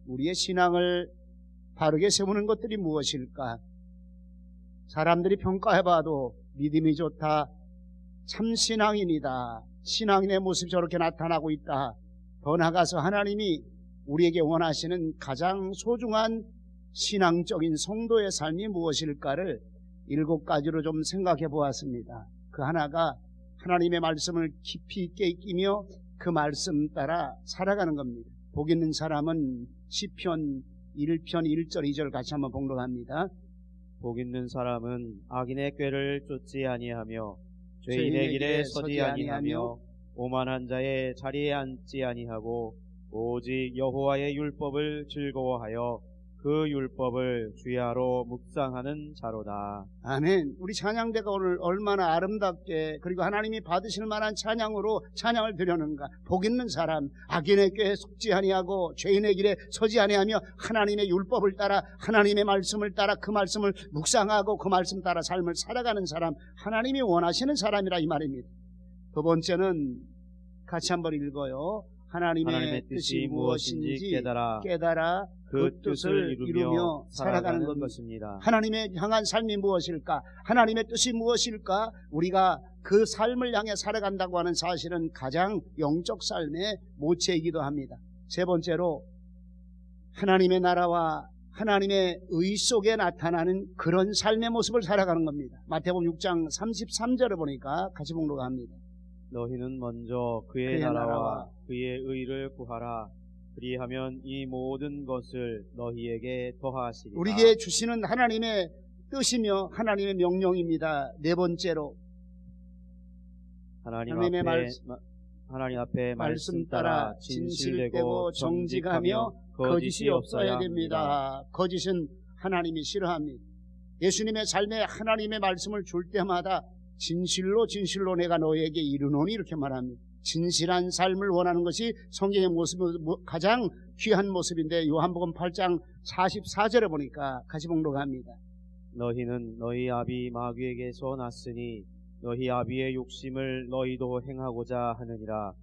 우리의 신앙을 바르게 세우는 것들이 무엇일까? 사람들이 평가해봐도 믿음이 좋다, 참 신앙인이다, 신앙인의 모습이 저렇게 나타나고 있다. 더 나아가서 하나님이 우리에게 원하시는 가장 소중한 신앙적인 성도의 삶이 무엇일까를 7가지로 좀 생각해 보았습니다. 그 하나가 하나님의 말씀을 깊이 있게 익히며 그 말씀 따라 살아가는 겁니다. 복 있는 사람은 시편 1편 1절 2절 같이 한번 봉독합니다. 복 있는 사람은 악인의 꾀를 쫓지 아니하며 죄인의 길에 서지 아니하며 오만한 자의 자리에 앉지 아니하고 오직 여호와의 율법을 즐거워하여 그 율법을 주야로 묵상하는 자로다. 아멘. 우리 찬양대가 오늘 얼마나 아름답게 그리고 하나님이 받으실 만한 찬양으로 찬양을 드렸는가. 복 있는 사람, 악인의 꾀에 속지 아니하고 죄인의 길에 서지 아니하며 하나님의 율법을 따라 하나님의 말씀을 따라 그 말씀을 묵상하고 그 말씀 따라 삶을 살아가는 사람, 하나님이 원하시는 사람이라 이 말입니다. 두 번째는 같이 한번 읽어요. 하나님의 뜻이 무엇인지 깨달아 그 뜻을 이루며 살아가는 것입니다. 하나님의 향한 삶이 무엇일까? 하나님의 뜻이 무엇일까? 우리가 그 삶을 향해 살아간다고 하는 사실은 가장 영적 삶의 모체이기도 합니다. 세 번째로 하나님의 나라와 하나님의 의 속에 나타나는 그런 삶의 모습을 살아가는 겁니다. 마태복음 6장 33절을 보니까 같이 봉독합니다. 너희는 먼저 그의 나라와 그의 의를 구하라. 그리하면 이 모든 것을 너희에게 더하시리라. 우리에게 주시는 하나님의 뜻이며 하나님의 명령입니다. 네 번째로 하나님 앞에 말씀 따라 진실되고 정직하며 거짓이 없어야 됩니다. 거짓은 하나님이 싫어합니다. 예수님의 삶에 하나님의 말씀을 줄 때마다 진실로 내가 너에게 이르노니 이렇게 말합니다. 진실한 삶을 원하는 것이 성경의 모습, 가장 귀한 모습인데 요한복음 8장 44절에 보니까 같이 봉독합니다. 너희는 너희 아비 마귀에게서 났으니 너희 아비의 욕심을 너희도 행하고자 하느니라.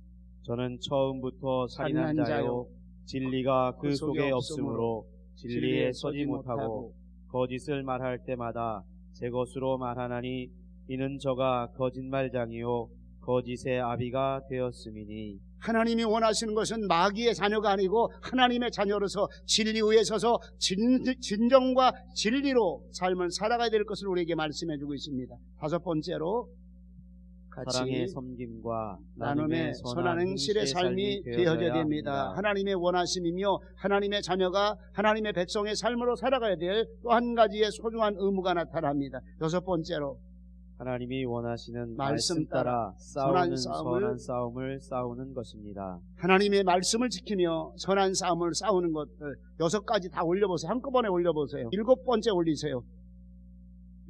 저는 처음부터 살인한 자요 진리가 그 속에 없으므로 진리에 서지 못하고 거짓을 말할 때마다 제 것으로 말하나니 이는 저가 거짓말장이요 거짓의 아비가 되었음이니. 하나님이 원하시는 것은 마귀의 자녀가 아니고 하나님의 자녀로서 진리 위에 서서 진정과 진리로 삶을 살아가야 될 것을 우리에게 말씀해 주고 있습니다. 다섯 번째로 같이 사랑의 섬김과 나눔의 선한 행실의 삶이 되어져야 됩니다. 하나님의 원하심이며 하나님의 자녀가 하나님의 백성의 삶으로 살아가야 될 또 한 가지의 소중한 의무가 나타납니다. 여섯 번째로 하나님이 원하시는 말씀 따라 선한 싸움을 싸우는 것입니다. 하나님의 말씀을 지키며 선한 싸움을 싸우는 것들 6가지 다 올려보세요. 한꺼번에 올려보세요. 7번째 올리세요.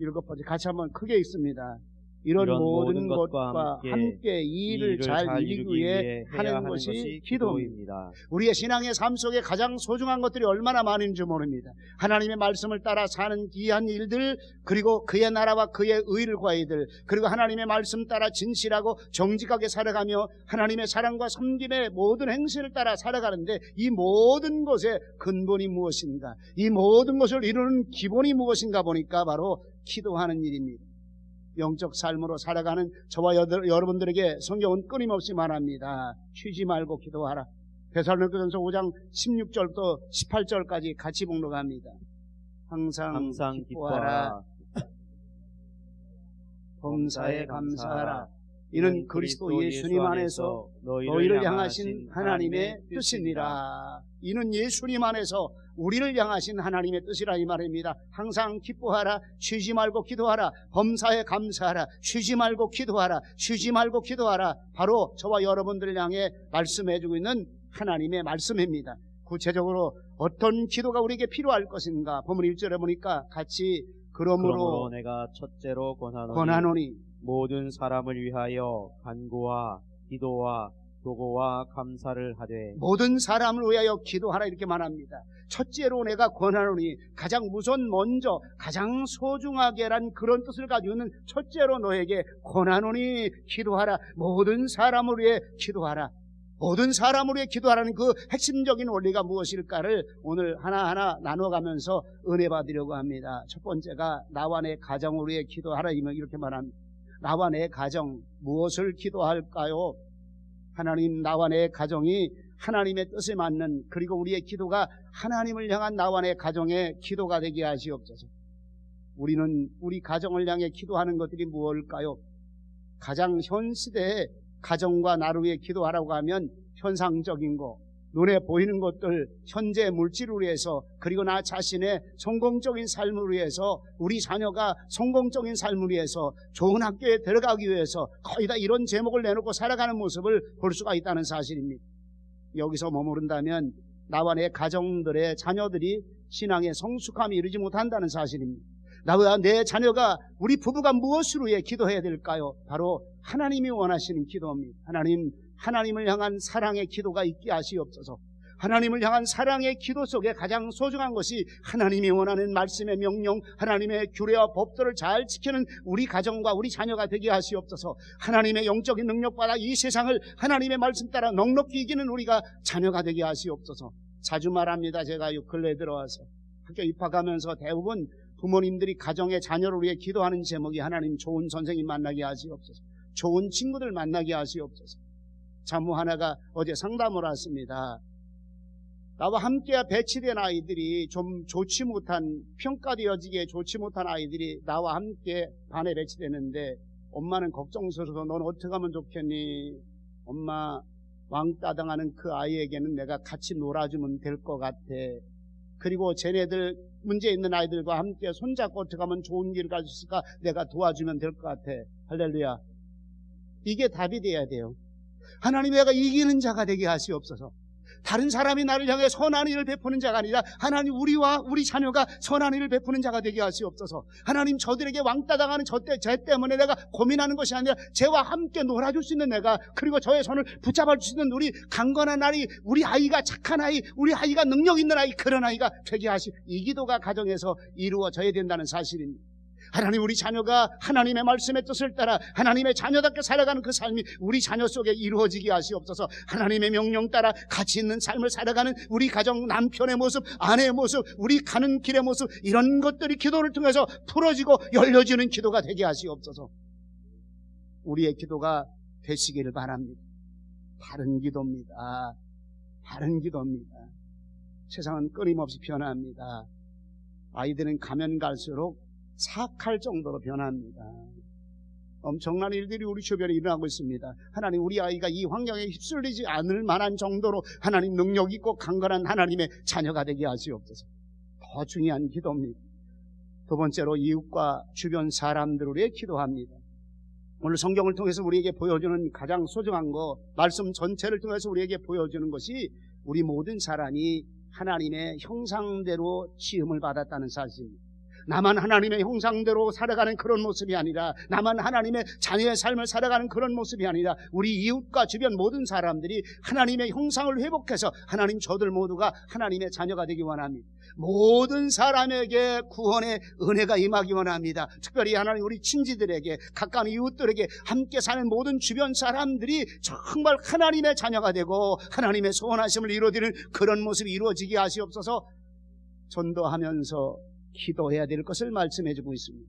7번째 같이 한번 크게 읽습니다. 이런 모든 것과 함께 이 일을 잘 이루기 위해 하는 것이 기도입니다. 우리의 신앙의 삶 속에 가장 소중한 것들이 얼마나 많은지 모릅니다. 하나님의 말씀을 따라 사는 귀한 일들, 그리고 그의 나라와 그의 의를 구하는 일, 그리고 하나님의 말씀 따라 진실하고 정직하게 살아가며 하나님의 사랑과 섬김의 모든 행실을 따라 살아가는데 이 모든 것의 근본이 무엇인가, 이 모든 것을 이루는 기본이 무엇인가 보니까 바로 기도하는 일입니다. 영적 삶으로 살아가는 저와 여러분들에게 성경은 끊임없이 말합니다. 쉬지 말고 기도하라. 데살로니가전서 5장 16절부터 18절까지 같이 봉독합니다. 항상 기뻐하라. 범사에 감사하라. 이는 그리스도 예수님 안에서 너희를 향하신 하나님의 뜻이니라. 이는 예수님 안에서 우리를 향하신 하나님의 뜻이라 이 말입니다. 항상 기뻐하라. 쉬지 말고 기도하라. 범사에 감사하라. 쉬지 말고 기도하라. 쉬지 말고 기도하라. 바로 저와 여러분들을 향해 말씀해주고 있는 하나님의 말씀입니다. 구체적으로 어떤 기도가 우리에게 필요할 것인가? 본문 1절에 보니까 같이 그러므로 내가 첫째로 권하노니 모든 사람을 위하여 간구와 기도와 도고와 감사를 하되. 모든 사람을 위하여 기도하라 이렇게 말합니다. 첫째로 내가 권하노니, 가장 우선 먼저 가장 소중하게란 그런 뜻을 가지고 있는 첫째로 너에게 권하노니 기도하라. 모든 사람을 위해 기도하라. 모든 사람을 위해 기도하라는 그 핵심적인 원리가 무엇일까를 오늘 하나하나 나눠가면서 은혜 받으려고 합니다. 첫 번째가 나와 내 가정을 위해 기도하라, 이렇게 말합니다. 나와 내 가정, 무엇을 기도할까요? 하나님, 나와 내 가정이 하나님의 뜻에 맞는, 그리고 우리의 기도가 하나님을 향한 나와 내 가정의 기도가 되게 하시옵소서. 우리는 우리 가정을 향해 기도하는 것들이 무엇일까요? 가장 현 시대에 가정과 나를 위해 기도하라고 하면 현상적인 거, 눈에 보이는 것들, 현재 물질을 위해서, 그리고 나 자신의 성공적인 삶을 위해서, 우리 자녀가 성공적인 삶을 위해서, 좋은 학교에 들어가기 위해서 거의 다 이런 제목을 내놓고 살아가는 모습을 볼 수가 있다는 사실입니다. 여기서 머무른다면 나와 내 가정들의 자녀들이 신앙의 성숙함이 이루지 못한다는 사실입니다. 나와 내 자녀가, 우리 부부가 무엇을 위해 기도해야 될까요? 바로 하나님이 원하시는 기도입니다. 하나님을 향한 사랑의 기도가 있게 하시옵소서. 하나님을 향한 사랑의 기도 속에 가장 소중한 것이 하나님이 원하는 말씀의 명령, 하나님의 규례와 법도를 잘 지키는 우리 가정과 우리 자녀가 되게 하시옵소서. 하나님의 영적인 능력받아 이 세상을 하나님의 말씀 따라 넉넉히 이기는 우리가 자녀가 되게 하시옵소서. 자주 말합니다. 제가 근래에 들어와서 학교 입학하면서 대부분 부모님들이 가정의 자녀를 위해 기도하는 제목이 하나님 좋은 선생님 만나게 하시옵소서, 좋은 친구들 만나게 하시옵소서. 자모 하나가 어제 상담을 왔습니다. 나와 함께 배치된 아이들이 좀 좋지 못한, 평가되어지기에 좋지 못한 아이들이 나와 함께 반에 배치되는데 엄마는 걱정스러워서 넌 어떻게 하면 좋겠니? 엄마, 왕따 당하는 그 아이에게는 내가 같이 놀아주면 될 것 같아. 그리고 쟤네들 문제 있는 아이들과 함께 손잡고 어떻게 하면 좋은 길을 갈 수 있을까? 내가 도와주면 될 것 같아. 할렐루야. 이게 답이 돼야 돼요. 하나님, 내가 이기는 자가 되게 하시옵소서. 다른 사람이 나를 향해 선한 일을 베푸는 자가 아니라 하나님, 우리와 우리 자녀가 선한 일을 베푸는 자가 되게 하시옵소서. 하나님, 저들에게 왕따 당하는 쟤 때문에 내가 고민하는 것이 아니라 쟤와 함께 놀아줄 수 있는 내가, 그리고 저의 손을 붙잡아 줄 수 있는 우리 강건한 아이, 우리 아이가 착한 아이, 우리 아이가 능력 있는 아이, 그런 아이가 되게 이 기도가 가정에서 이루어져야 된다는 사실입니다. 하나님, 우리 자녀가 하나님의 말씀의 뜻을 따라 하나님의 자녀답게 살아가는 그 삶이 우리 자녀 속에 이루어지게 하시옵소서. 하나님의 명령 따라 가치 있는 삶을 살아가는 우리 가정, 남편의 모습, 아내의 모습, 우리 가는 길의 모습, 이런 것들이 기도를 통해서 풀어지고 열려지는 기도가 되게 하시옵소서. 우리의 기도가 되시기를 바랍니다. 바른 기도입니다. 바른 기도입니다. 세상은 끊임없이 변합니다. 아이들은 가면 갈수록 사악할 정도로 변합니다. 엄청난 일들이 우리 주변에 일어나고 있습니다. 하나님, 우리 아이가 이 환경에 휩쓸리지 않을 만한 정도로 하나님 능력 있고 강건한 하나님의 자녀가 되게 하시옵소서. 더 중요한 기도입니다. 두 번째로 이웃과 주변 사람들을 위해 기도합니다. 오늘 성경을 통해서 우리에게 보여주는 가장 소중한 거, 말씀 전체를 통해서 우리에게 보여주는 것이 우리 모든 사람이 하나님의 형상대로 지음을 받았다는 사실입니다. 나만 하나님의 형상대로 살아가는 그런 모습이 아니라, 나만 하나님의 자녀의 삶을 살아가는 그런 모습이 아니라, 우리 이웃과 주변 모든 사람들이 하나님의 형상을 회복해서 하나님, 저들 모두가 하나님의 자녀가 되기 원합니다. 모든 사람에게 구원의 은혜가 임하기 원합니다. 특별히 하나님, 우리 친지들에게, 가까운 이웃들에게, 함께 사는 모든 주변 사람들이 정말 하나님의 자녀가 되고 하나님의 소원하심을 이루어지는 그런 모습이 이루어지게 하시옵소서. 전도하면서 기도해야 될 것을 말씀해주고 있습니다.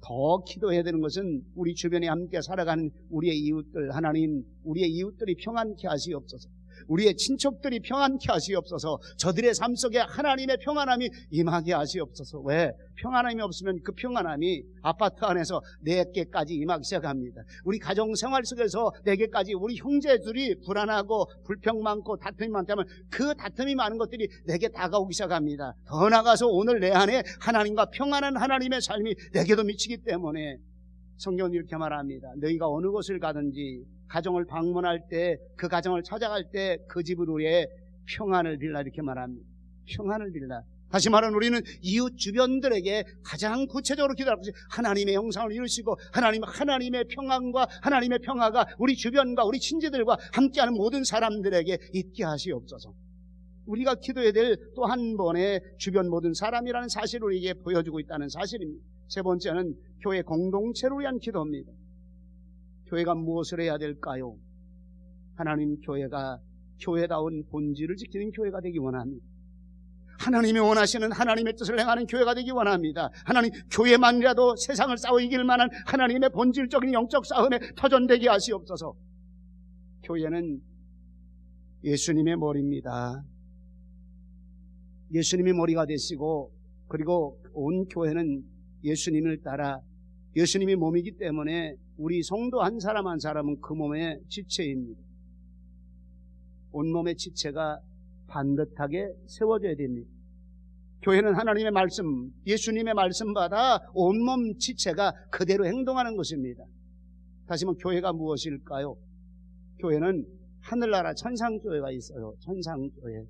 더 기도해야 되는 것은 우리 주변에 함께 살아가는 우리의 이웃들, 하나님, 우리의 이웃들이 평안케 하시옵소서. 우리의 친척들이 평안케 하시옵소서. 저들의 삶 속에 하나님의 평안함이 임하게 하시옵소서. 왜? 평안함이 없으면 그 평안함이 아파트 안에서 내게까지 임하기 시작합니다. 우리 가정생활 속에서 내게까지, 우리 형제들이 불안하고 불평 많고 다툼이 많다면 그 다툼이 많은 것들이 내게 다가오기 시작합니다. 더 나아가서 오늘 내 안에 하나님과 평안한 하나님의 삶이 내게도 미치기 때문에 성경은 이렇게 말합니다. 너희가 어느 곳을 가든지 가정을 방문할 때, 그 가정을 찾아갈 때 그 집을 위해 평안을 빌라, 이렇게 말합니다. 평안을 빌라. 다시 말하면 우리는 이웃 주변들에게 가장 구체적으로 기도할 것이 하나님의 형상을 이루시고 하나님의 평안과 하나님의 평화가 우리 주변과 우리 친지들과 함께하는 모든 사람들에게 있게 하시옵소서. 우리가 기도해야 될 또 한 번의 주변 모든 사람이라는 사실을 우리에게 보여주고 있다는 사실입니다. 세 번째는 교회 공동체를 위한 기도입니다. 교회가 무엇을 해야 될까요? 하나님 교회가 교회다운 본질을 지키는 교회가 되기 원합니다. 하나님이 원하시는 하나님의 뜻을 행하는 교회가 되기 원합니다. 하나님 교회만이라도 세상을 싸워 이길 만한 하나님의 본질적인 영적 싸움에 터전되게 하시옵소서. 교회는 예수님의 머리입니다. 예수님이 머리가 되시고 그리고 온 교회는 예수님을 따라 예수님이 몸이기 때문에 우리 성도 한 사람 한 사람은 그 몸의 지체입니다. 온몸의 지체가 반듯하게 세워져야 됩니다. 교회는 하나님의 말씀, 예수님의 말씀 받아 온몸 지체가 그대로 행동하는 것입니다. 다시 한번 교회가 무엇일까요? 교회는 하늘나라 천상교회가 있어요. 천상교회.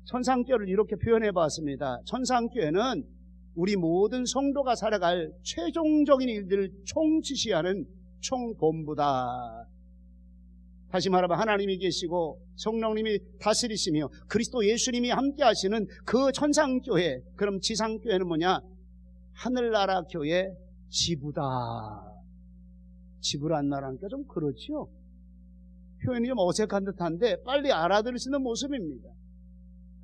천상교회를 이렇게 표현해 봤습니다. 천상교회는 우리 모든 성도가 살아갈 최종적인 일들을 총지시하는 총본부다. 다시 말하면 하나님이 계시고 성령님이 다스리시며 그리스도 예수님이 함께 하시는 그 천상교회, 그럼 지상교회는 뭐냐? 하늘나라 교회 지부다. 지부란 말하니까 좀 그렇죠? 표현이 좀 어색한 듯한데 빨리 알아들을 수 있는 모습입니다.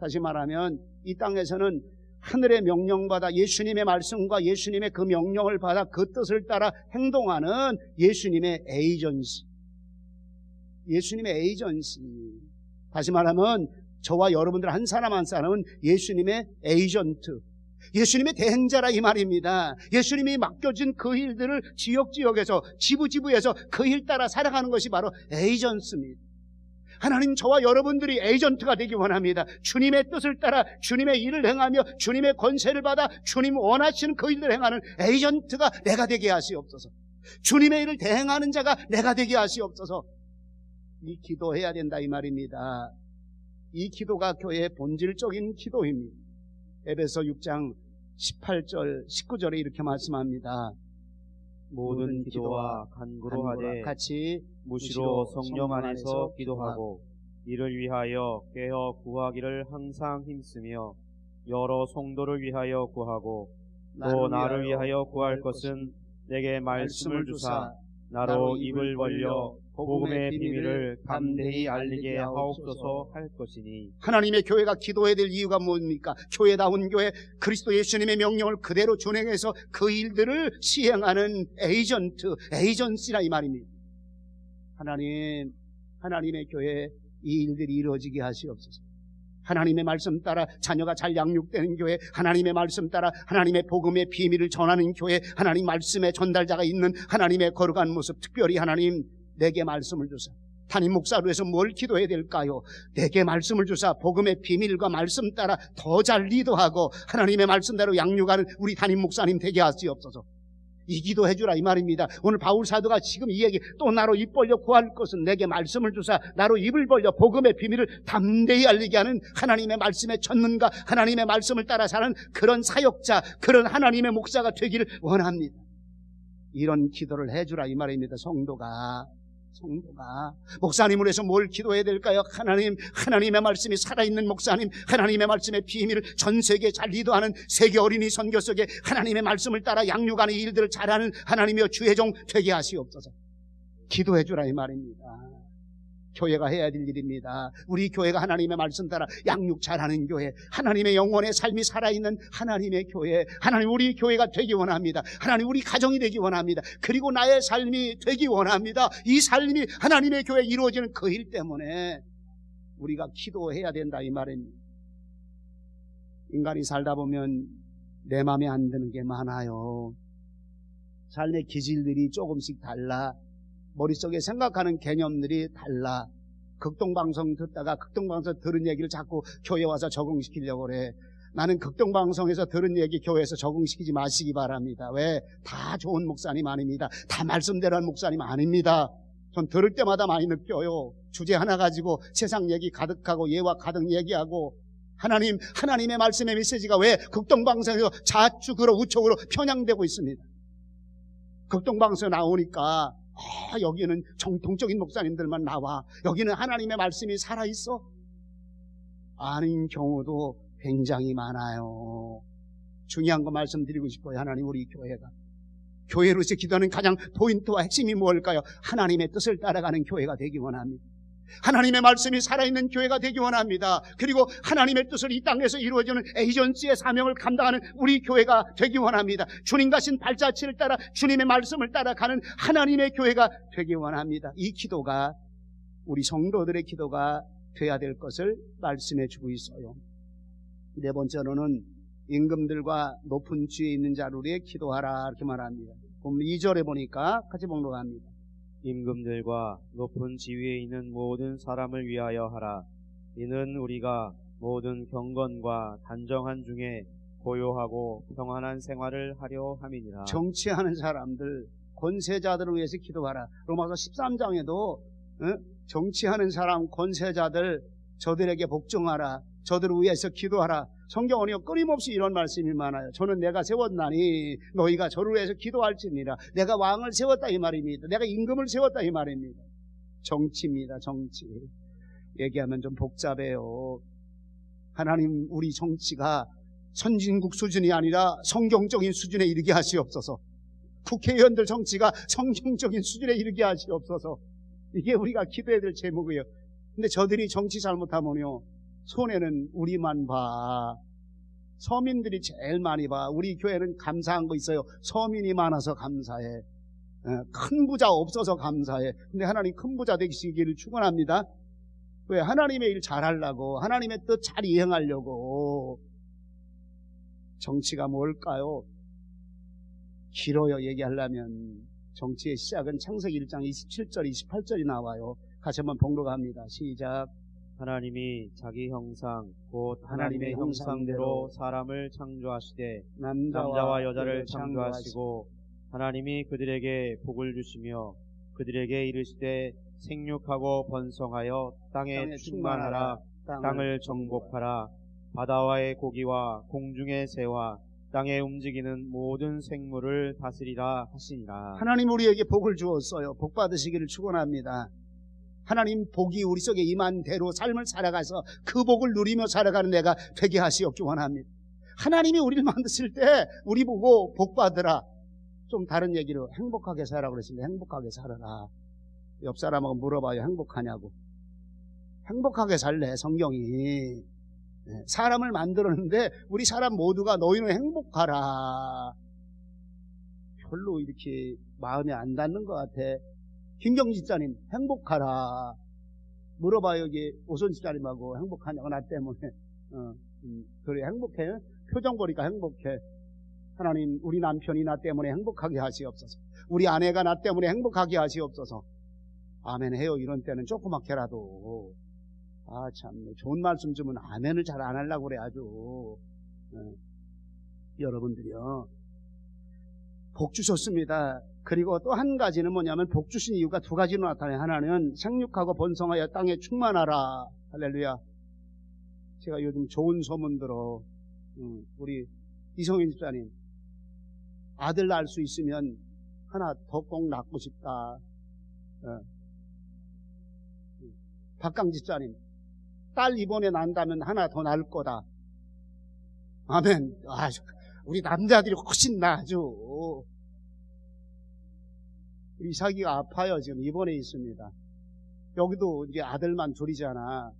다시 말하면 이 땅에서는 하늘의 명령받아 예수님의 말씀과 예수님의 그 명령을 받아 그 뜻을 따라 행동하는 예수님의 에이전시. 예수님의 에이전시. 다시 말하면 저와 여러분들 한 사람 한 사람은 예수님의 에이전트, 예수님의 대행자라 이 말입니다. 예수님이 맡겨진 그 일들을 지역에서 지부에서 그 일 따라 살아가는 것이 바로 에이전스입니다. 하나님 저와 여러분들이 에이전트가 되기 원합니다. 주님의 뜻을 따라 주님의 일을 행하며 주님의 권세를 받아 주님 원하시는 그 일을 행하는 에이전트가 내가 되게 하시옵소서. 주님의 일을 대행하는 자가 내가 되게 하시옵소서. 이 기도해야 된다 이 말입니다. 이 기도가 교회의 본질적인 기도입니다. 에베소 6장 18절 19절에 이렇게 말씀합니다. 모든 기도와 간구로 하되 같이 무시로 성령 안에서 기도하고 이를 위하여 깨어 구하기를 항상 힘쓰며 여러 성도를 위하여 구하고 또 나를 위하여 구할 것은 내게 말씀을 주사 나로 입을 벌려 복음의 비밀을 담대히 알리게 하옵소서 할 것이니. 하나님의 교회가 기도해야 될 이유가 뭡니까? 교회다운 교회, 그리스도 예수님의 명령을 그대로 준행해서 그 일들을 시행하는 에이전시라 이 말입니다. 하나님의 교회에 이 일들이 이루어지게 하시옵소서. 하나님의 말씀 따라 자녀가 잘 양육되는 교회, 하나님의 말씀 따라 하나님의 복음의 비밀을 전하는 교회, 하나님 말씀의 전달자가 있는 하나님의 거룩한 모습, 특별히 하나님 내게 말씀을 주사. 담임 목사로 해서 뭘 기도해야 될까요? 내게 말씀을 주사 복음의 비밀과 말씀 따라 더 잘 리더하고 하나님의 말씀대로 양육하는 우리 담임 목사님 되게 하시옵소서. 이 기도해 주라 이 말입니다. 오늘 바울 사도가 지금 이 얘기, 또 나로 입 벌려 구할 것은 내게 말씀을 주사 나로 입을 벌려 복음의 비밀을 담대히 알리게 하는 하나님의 말씀의 전문가, 하나님의 말씀을 따라 사는 그런 사역자, 그런 하나님의 목사가 되기를 원합니다. 이런 기도를 해 주라 이 말입니다. 성도가 목사님을 위해서 뭘 기도해야 될까요? 하나님의 말씀이 살아있는 목사님, 하나님의 말씀의 비밀을 전 세계에 잘 리더하는 세계 어린이 선교 속에 하나님의 말씀을 따라 양육하는 일들을 잘하는 하나님의 주의 종 되게 하시옵소서. 기도해 주라 이 말입니다. 교회가 해야 될 일입니다. 우리 교회가 하나님의 말씀 따라 양육 잘하는 교회, 하나님의 영혼의 삶이 살아있는 하나님의 교회, 하나님 우리 교회가 되기 원합니다. 하나님 우리 가정이 되기 원합니다. 그리고 나의 삶이 되기 원합니다. 이 삶이 하나님의 교회에 이루어지는 그 일 때문에 우리가 기도해야 된다 이 말입니다. 인간이 살다 보면 내 마음에 안 드는 게 많아요. 삶의 기질들이 조금씩 달라. 머릿속에 생각하는 개념들이 달라. 극동방송 듣다가 극동방송 들은 얘기를 자꾸 교회 와서 적응시키려고 그래. 나는 극동방송에서 들은 얘기 교회에서 적응시키지 마시기 바랍니다. 왜? 다 좋은 목사님 아닙니다. 다 말씀대로 한 목사님 아닙니다. 전 들을 때마다 많이 느껴요. 주제 하나 가지고 세상 얘기 가득하고 예와 가득 얘기하고 하나님의 말씀의 메시지가 왜 극동방송에서 좌측으로 우측으로 편향되고 있습니다. 극동방송에 나오니까 여기는 정통적인 목사님들만 나와. 여기는 하나님의 말씀이 살아있어? 아닌 경우도 굉장히 많아요. 중요한 거 말씀드리고 싶어요. 하나님 우리 교회로서 기도하는 가장 포인트와 핵심이 뭘까요? 하나님의 뜻을 따라가는 교회가 되기 원합니다. 하나님의 말씀이 살아있는 교회가 되기 원합니다. 그리고 하나님의 뜻을 이 땅에서 이루어지는 에이전시의 사명을 감당하는 우리 교회가 되기 원합니다. 주님 가신 발자취를 따라 주님의 말씀을 따라가는 하나님의 교회가 되기 원합니다. 이 기도가 우리 성도들의 기도가 돼야 될 것을 말씀해 주고 있어요. 네 번째로는 임금들과 높은 지위에 있는 자를 위해 기도하라 이렇게 말합니다. 그럼 2절에 보니까 같이 봉독합니다. 임금들과 높은 지위에 있는 모든 사람을 위하여 하라. 이는 우리가 모든 경건과 단정한 중에 고요하고 평안한 생활을 하려 함이니라. 정치하는 사람들, 권세자들을 위해서 기도하라. 로마서 13장에도 정치하는 사람, 권세자들 저들에게 복종하라. 저들을 위해서 기도하라. 성경은요 끊임없이 이런 말씀이 많아요. 저는 내가 세웠나니 너희가 저를 위해서 기도할지니라. 내가 왕을 세웠다 이 말입니다. 내가 임금을 세웠다 이 말입니다. 정치입니다. 정치. 얘기하면 좀 복잡해요. 하나님 우리 정치가 선진국 수준이 아니라 성경적인 수준에 이르게 하시옵소서. 국회의원들 정치가 성경적인 수준에 이르게 하시옵소서. 이게 우리가 기도해야 될 제목이에요. 근데 저들이 정치 잘못하면요 손해는 우리만 봐. 서민들이 제일 많이 봐. 우리 교회는 감사한 거 있어요. 서민이 많아서 감사해. 큰 부자 없어서 감사해. 근데 하나님 큰 부자 되시기를 축원합니다. 왜? 하나님의 일 잘하려고, 하나님의 뜻 잘 이행하려고. 정치가 뭘까요? 길어요. 얘기하려면. 정치의 시작은 창세기 1장 27절 28절이 나와요. 같이 한번 봉독합니다. 시작. 하나님이 자기 형상 곧 하나님의 형상대로 사람을 창조하시되 남자와 여자를 창조하시고 하나님이 그들에게 복을 주시며 그들에게 이르시되 생육하고 번성하여 땅에 충만하라. 땅을 정복하라. 바다와의 고기와 공중의 새와 땅에 움직이는 모든 생물을 다스리라 하시니라. 하나님 우리에게 복을 주었어요. 복 받으시기를 축원합니다. 하나님 복이 우리 속에 임한 대로 삶을 살아가서 그 복을 누리며 살아가는 내가 되게 하시옵기 원합니다. 하나님이 우리를 만드실 때 우리 보고 복 받으라. 좀 다른 얘기로 행복하게 살아 그랬습니다. 행복하게 살아라. 옆 사람하고 물어봐요. 행복하냐고. 행복하게 살래 성경이. 사람을 만들었는데 우리 사람 모두가 너희는 행복하라. 별로 이렇게 마음에 안 닿는 것 같아. 김경진 집사님 행복하라. 물어봐요. 여기 오선 집사님하고 행복하냐고. 나 때문에. 그래 행복해. 표정 보니까 행복해. 하나님 우리 남편이 나 때문에 행복하게 하시옵소서. 우리 아내가 나 때문에 행복하게 하시옵소서. 아멘 해요. 이런 때는 조그맣게라도. 아 참 좋은 말씀 주면 아멘을 잘 안 하려고 그래 아주. 여러분들이요 복 주셨습니다. 그리고 또 한 가지는 뭐냐면 복 주신 이유가 두 가지로 나타나요. 하나는 생육하고 번성하여 땅에 충만하라. 할렐루야. 제가 요즘 좋은 소문 들어. 우리 이성인 집사님 아들 낳을 수 있으면 하나 더 꼭 낳고 싶다. 박강 집사님 딸 이번에 난다면 하나 더 낳을 거다. 아멘. 우리 남자들이 훨씬 나아죠. 이삭이가 아파요. 지금 입원해 있습니다. 여기도 이제 아들만 둘이잖아.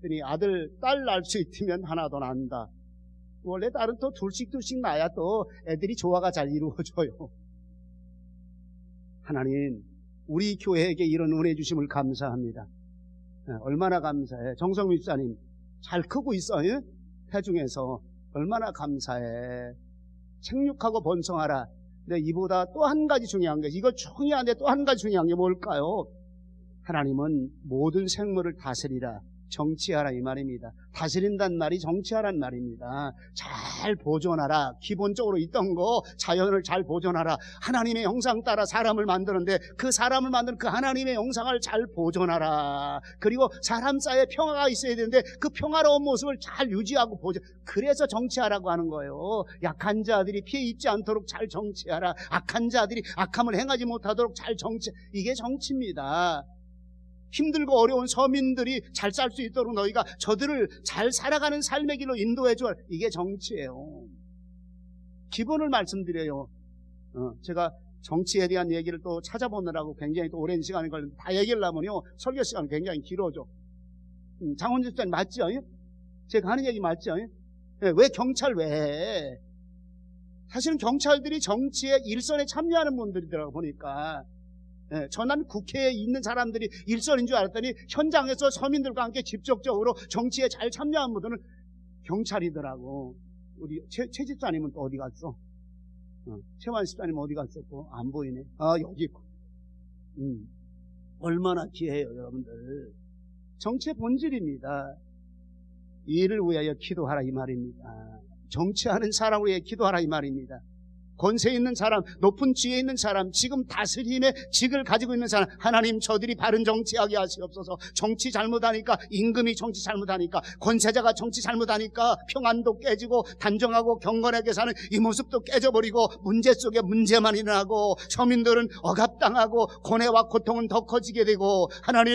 그러니 딸 낳을 수 있으면 하나 더 낳는다. 원래 딸은 또 둘씩 낳아야 또 애들이 조화가 잘 이루어져요. 하나님 우리 교회에게 이런 은혜 주심을 감사합니다. 얼마나 감사해. 정성민 집사님 잘 크고 있어요. 태중에서 얼마나 감사해. 생육하고 번성하라. 근데 이보다 또 한 가지 중요한 게, 이거 중요한데 또 한 가지 중요한 게 뭘까요? 하나님은 모든 생물을 다스리라. 정치하라 이 말입니다. 다스린다는 말이 정치하라는 말입니다. 잘 보존하라. 기본적으로 있던 거 자연을 잘 보존하라. 하나님의 형상 따라 사람을 만드는데 그 사람을 만드는 그 하나님의 형상을 잘 보존하라. 그리고 사람 사이에 평화가 있어야 되는데 그 평화로운 모습을 잘 유지하고 보존. 그래서 정치하라고 하는 거예요. 약한 자들이 피해 입지 않도록 잘 정치하라. 악한 자들이 악함을 행하지 못하도록 잘 정치. 이게 정치입니다. 힘들고 어려운 서민들이 잘 살 수 있도록 너희가 저들을 잘 살아가는 삶의 길로 인도해 줘. 이게 정치예요. 기본을 말씀드려요. 제가 정치에 대한 얘기를 또 찾아보느라고 굉장히 또 오랜 시간이 걸리는데 다 얘기를 하면요 설교 시간이 굉장히 길어져. 장원준 집사님 맞죠? 제가 하는 얘기 맞죠? 왜 경찰 왜 해? 사실은 경찰들이 정치에 일선에 참여하는 분들이더라고 보니까. 전난 국회에 있는 사람들이 일선인 줄 알았더니 현장에서 서민들과 함께 직접적으로 정치에 잘 참여한 분들은 경찰이더라고. 우리 최 집사님은 또 어디 갔어? 최만 집사님 어디 갔어? 또 안 보이네. 여기 있고. 얼마나 귀해요 여러분들. 정치의 본질입니다. 이를 위하여 기도하라 이 말입니다. 정치하는 사람을 위해 기도하라 이 말입니다. 권세 있는 사람, 높은 지혜 있는 사람, 지금 다스림의 직을 가지고 있는 사람, 하나님 저들이 바른 정치하게 하시옵소서. 정치 잘못하니까, 임금이 정치 잘못하니까, 권세자가 정치 잘못하니까 평안도 깨지고 단정하고 경건하게 사는 이 모습도 깨져버리고 문제 속에 문제만 일어나고 서민들은 억압당하고 고뇌와 고통은 더 커지게 되고, 하나님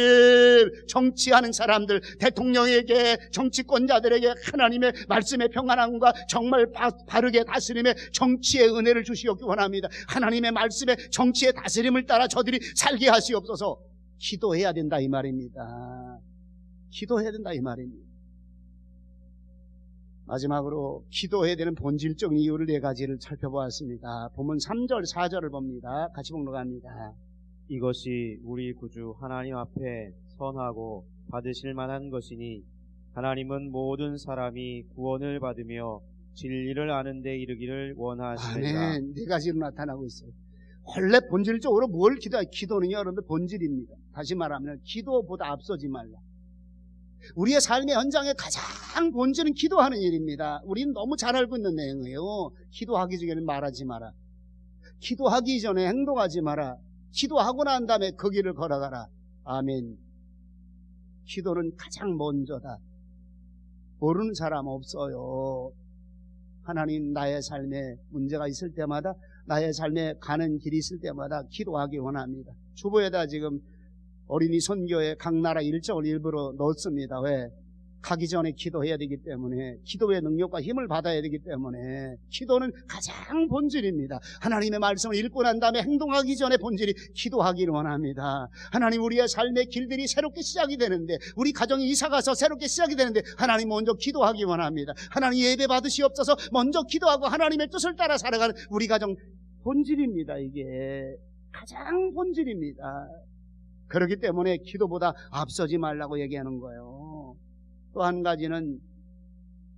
정치하는 사람들, 대통령에게, 정치권자들에게 하나님의 말씀의 평안함과 정말 바르게 다스림의 정치의 은혜를 주시옵기 원합니다. 하나님의 말씀에 정치의 다스림을 따라 저들이 살게 하시옵소서. 기도해야 된다 이 말입니다. 기도해야 된다 이 말입니다. 마지막으로 기도해야 되는 본질적인 이유를 4가지를 살펴보았습니다. 본문 3절 4절을 봅니다. 같이 봉독합니다. 이것이 우리 구주 하나님 앞에 선하고 받으실 만한 것이니 하나님은 모든 사람이 구원을 받으며 진리를 아는 데 이르기를 원하시느니라. 아멘. 4가지로 나타나고 있어요. 원래 본질적으로 뭘 기도해요? 기도는요 여러분들 본질입니다. 다시 말하면 기도보다 앞서지 말라. 우리의 삶의 현장의 가장 본질은 기도하는 일입니다. 우리는 너무 잘 알고 있는 내용이에요. 기도하기 전에는 말하지 마라. 기도하기 전에 행동하지 마라. 기도하고 난 다음에 그 길을 걸어가라. 아멘. 기도는 가장 먼저다. 모르는 사람 없어요. 하나님 나의 삶에 문제가 있을 때마다, 나의 삶에 가는 길이 있을 때마다 기도하기 원합니다. 주보에다 지금 어린이 선교에 각 나라 일정을 일부러 넣었습니다. 왜? 가기 전에 기도해야 되기 때문에, 기도의 능력과 힘을 받아야 되기 때문에. 기도는 가장 본질입니다. 하나님의 말씀을 읽고 난 다음에 행동하기 전에 본질이 기도하기를 원합니다. 하나님 우리의 삶의 길들이 새롭게 시작이 되는데, 우리 가정이 이사가서 새롭게 시작이 되는데 하나님 먼저 기도하기 원합니다. 하나님 예배 받으시옵소서. 먼저 기도하고 하나님의 뜻을 따라 살아가는 우리 가정 본질입니다. 이게 가장 본질입니다. 그렇기 때문에 기도보다 앞서지 말라고 얘기하는 거예요. 또 한 가지는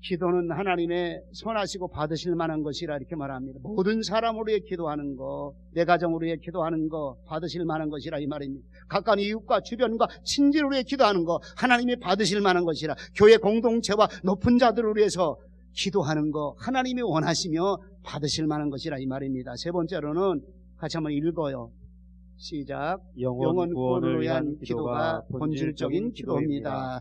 기도는 하나님의 선하시고 받으실 만한 것이라 이렇게 말합니다. 모든 사람을 위해 기도하는 거, 내 가정을 위해 기도하는 거 받으실 만한 것이라 이 말입니다. 가까운 이웃과 주변과 친지를 위해 기도하는 거 하나님이 받으실 만한 것이라. 교회 공동체와 높은 자들을 위해서 기도하는 거 하나님이 원하시며 받으실 만한 것이라 이 말입니다. 3번째로는 같이 한번 읽어요. 시작. 영원 구원을 위한 기도가 본질적인 기도입니다.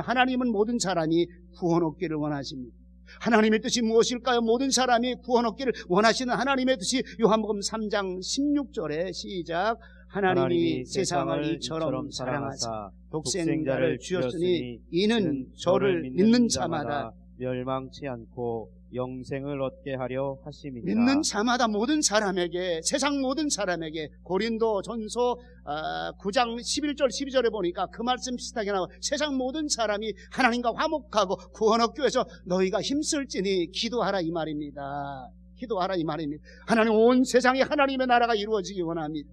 하나님은 모든 사람이 구원 얻기를 원하십니다. 하나님의 뜻이 무엇일까요? 모든 사람이 구원 얻기를 원하시는 하나님의 뜻이 요한복음 3장 16절에 시작. 하나님이 세상을 이처럼 사랑하사 독생자를 주셨으니 이는 저를 믿는 자마다 멸망치 않고 영생을 얻게 하려 하심이니라. 믿는 자마다 모든 사람에게, 세상 모든 사람에게, 고린도 전서 9장 11절 12절에 보니까 그 말씀 비슷하게 나와. 세상 모든 사람이 하나님과 화목하고 구원 얻기 위해서 너희가 힘쓸지니 기도하라 이 말입니다. 기도하라 이 말입니다. 하나님 온 세상에 하나님의 나라가 이루어지기 원합니다.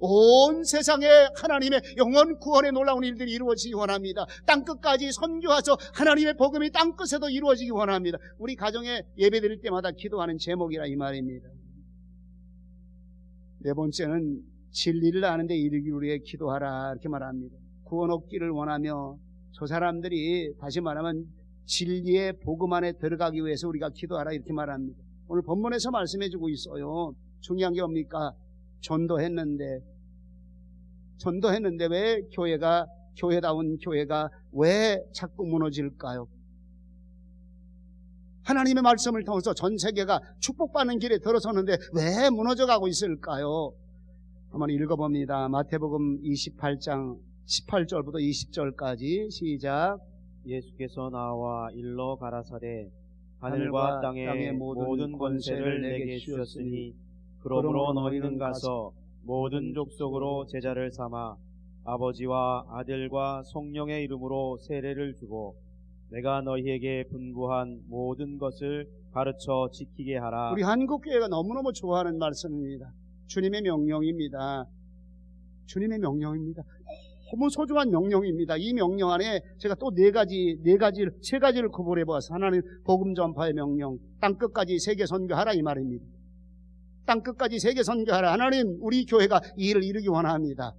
온 세상에 하나님의 영원 구원의 놀라운 일들이 이루어지기 원합니다. 땅끝까지 선교하서 하나님의 복음이 땅끝에도 이루어지기 원합니다. 우리 가정에 예배 드릴 때마다 기도하는 제목이라 이 말입니다. 4번째는 진리를 아는데 이르기를 위해 기도하라 이렇게 말합니다. 구원 얻기를 원하며 저 사람들이 다시 말하면 진리의 복음 안에 들어가기 위해서 우리가 기도하라 이렇게 말합니다. 오늘 본문에서 말씀해주고 있어요. 중요한 게 뭡니까? 전도했는데 왜 교회다운 교회가 왜 자꾸 무너질까요? 하나님의 말씀을 통해서 전 세계가 축복받는 길에 들어섰는데 왜 무너져가고 있을까요? 한번 읽어봅니다. 마태복음 28장 18절부터 20절까지 시작. 예수께서 나와 일러 가라사대 하늘과 땅의 모든 권세를 내게 주셨으니 그러므로 너희는 가서 모든 족속으로 제자를 삼아 아버지와 아들과 성령의 이름으로 세례를 주고 내가 너희에게 분부한 모든 것을 가르쳐 지키게 하라. 우리 한국교회가 너무너무 좋아하는 말씀입니다. 주님의 명령입니다. 주님의 명령입니다. 너무 소중한 명령입니다. 이 명령 안에 제가 또 세 가지를 구분해 보았어요. 하나는 복음 전파의 명령, 땅끝까지 세계 선교하라 이 말입니다. 땅끝까지 세계 선교하라. 하나님, 우리 교회가 이 일을 이루기 원합니다.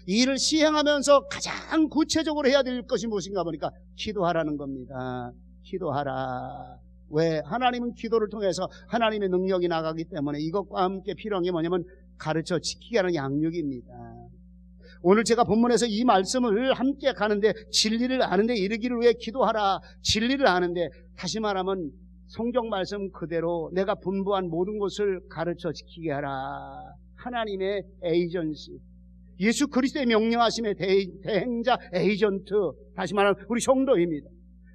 이 일을 시행하면서 가장 구체적으로 해야 될 것이 무엇인가 보니까 기도하라는 겁니다. 기도하라. 왜? 하나님은 기도를 통해서 하나님의 능력이 나가기 때문에 이것과 함께 필요한 게 뭐냐면 가르쳐 지키게 하는 양육입니다. 오늘 제가 본문에서 이 말씀을 함께 가는데 진리를 아는데 이르기를 위해 기도하라. 진리를 아는데 다시 말하면 성경 말씀 그대로 내가 분부한 모든 것을 가르쳐 지키게 하라. 하나님의 에이전시, 예수 그리스도의 명령하심의 대행자 에이전트, 다시 말하면 우리 성도입니다.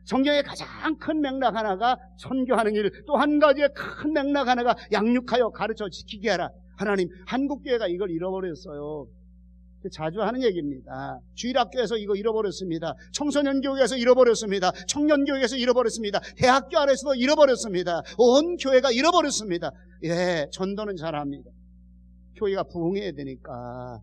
성경의 가장 큰 맥락 하나가 선교하는 일, 또 한 가지의 큰 맥락 하나가 양육하여 가르쳐 지키게 하라. 하나님, 한국교회가 이걸 잃어버렸어요. 자주 하는 얘기입니다. 주일학교에서 이거 잃어버렸습니다. 청소년교육에서 잃어버렸습니다. 청년교육에서 잃어버렸습니다. 대학교 안에서도 잃어버렸습니다. 온 교회가 잃어버렸습니다. 예, 전도는 잘합니다. 교회가 부흥해야 되니까.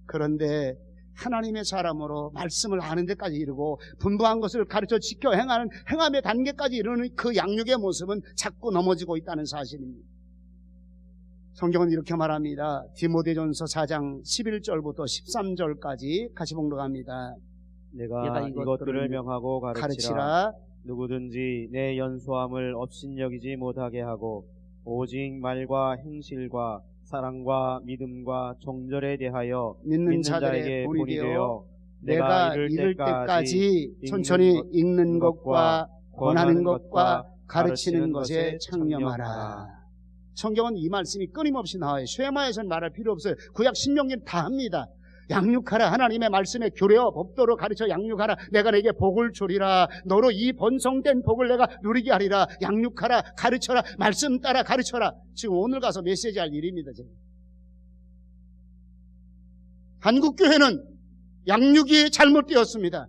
그런데 하나님의 사람으로 말씀을 아는 데까지 이르고 분부한 것을 가르쳐 지켜 행함의 단계까지 이르는 그 양육의 모습은 자꾸 넘어지고 있다는 사실입니다. 성경은 이렇게 말합니다. 디모데전서 4장 11절부터 13절까지 같이 봉독합니다. 내가 이것들을 명하고 가르치라. 누구든지 내 연소함을 업신여기지 못하게 하고 오직 말과 행실과 사랑과 믿음과 정절에 대하여 믿는 자들의 본이 되어 내가 이를 때까지 천천히 읽는 것과 권하는 것과 가르치는 것에 창념하라. 성경은 이 말씀이 끊임없이 나와요. 쉐마에서는 말할 필요 없어요. 구약 신명기는 다 합니다. 양육하라. 하나님의 말씀에 교례어 법도로 가르쳐 양육하라. 내가 내게 복을 주리라. 너로 이 번성된 복을 내가 누리게 하리라. 양육하라. 가르쳐라. 말씀 따라 가르쳐라. 지금 오늘 가서 메시지 할 일입니다. 지금. 한국교회는 양육이 잘못되었습니다.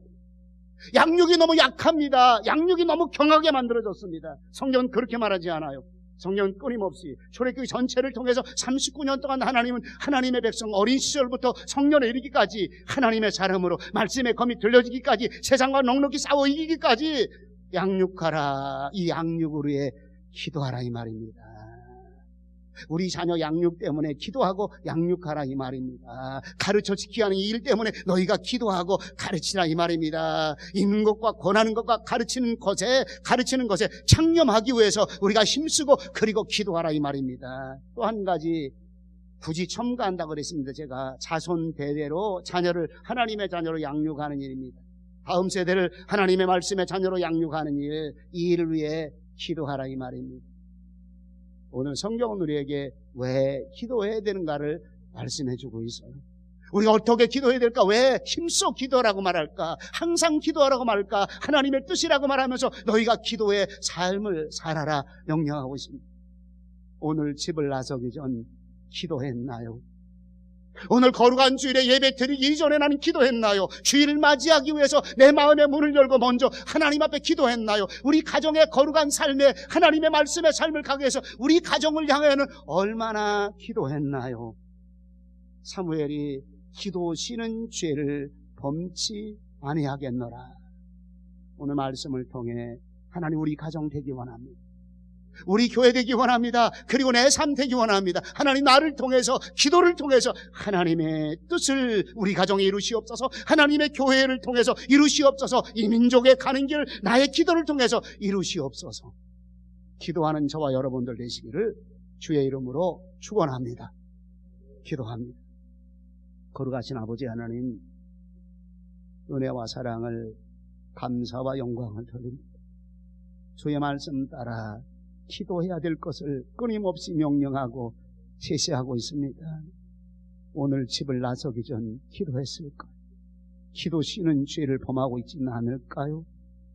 양육이 너무 약합니다. 양육이 너무 경하게 만들어졌습니다. 성경은 그렇게 말하지 않아요. 성경은 끊임없이 초대교회 전체를 통해서 39년 동안 하나님은 하나님의 백성 어린 시절부터 성년에 이르기까지 하나님의 사람으로 말씀의 검이 들려지기까지 세상과 넉넉히 싸워 이기기까지 양육하라. 이 양육을 위해 기도하라 이 말입니다. 우리 자녀 양육 때문에 기도하고 양육하라 이 말입니다. 가르쳐 지키게 하는 이 일 때문에 너희가 기도하고 가르치라 이 말입니다. 읽는 것과 권하는 것과 가르치는 것에 창념하기 위해서 우리가 힘쓰고 그리고 기도하라 이 말입니다. 또 한 가지 굳이 첨가한다고 그랬습니다. 제가 자손 대대로 자녀를 하나님의 자녀로 양육하는 일입니다. 다음 세대를 하나님의 말씀의 자녀로 양육하는 일, 이 일을 위해 기도하라 이 말입니다. 오늘 성경은 우리에게 왜 기도해야 되는가를 말씀해주고 있어요. 우리가 어떻게 기도해야 될까? 왜 힘써 기도라고 말할까? 항상 기도하라고 말할까? 하나님의 뜻이라고 말하면서 너희가 기도의 삶을 살아라 명령하고 있습니다. 오늘 집을 나서기 전 기도했나요? 오늘 거룩한 주일에 예배 드리기 이전에 나는 기도했나요? 주일을 맞이하기 위해서 내 마음의 문을 열고 먼저 하나님 앞에 기도했나요? 우리 가정의 거룩한 삶에 하나님의 말씀의 삶을 가기 위해서 우리 가정을 향해는 얼마나 기도했나요? 사무엘이 기도 쉬는 죄를 범치 아니하겠노라. 오늘 말씀을 통해 하나님 우리 가정 되기 원합니다. 우리 교회 되기 원합니다. 그리고 내 삶 되기 원합니다. 하나님 나를 통해서 기도를 통해서 하나님의 뜻을 우리 가정에 이루시옵소서. 하나님의 교회를 통해서 이루시옵소서. 이 민족에 가는 길 나의 기도를 통해서 이루시옵소서. 기도하는 저와 여러분들 되시기를 주의 이름으로 축원합니다. 기도합니다. 거룩하신 아버지 하나님, 은혜와 사랑을 감사와 영광을 드립니다. 주의 말씀 따라 기도해야 될 것을 끊임없이 명령하고 제시하고 있습니다. 오늘 집을 나서기 전 기도했을까요? 기도 쉬는 죄를 범하고 있지는 않을까요?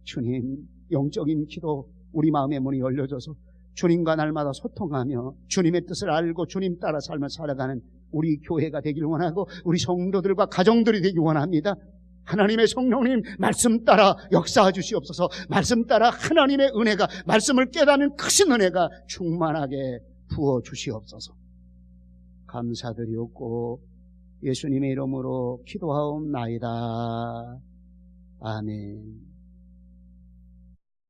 주님, 영적인 기도 우리 마음의 문이 열려져서 주님과 날마다 소통하며 주님의 뜻을 알고 주님 따라 삶을 살아가는 우리 교회가 되길 원하고 우리 성도들과 가정들이 되길 원합니다. 하나님의 성령님 말씀 따라 역사해 주시옵소서. 말씀 따라 하나님의 은혜가, 말씀을 깨닫는 크신 은혜가 충만하게 부어 주시옵소서. 감사드리옵고 예수님의 이름으로 기도하옵나이다. 아멘.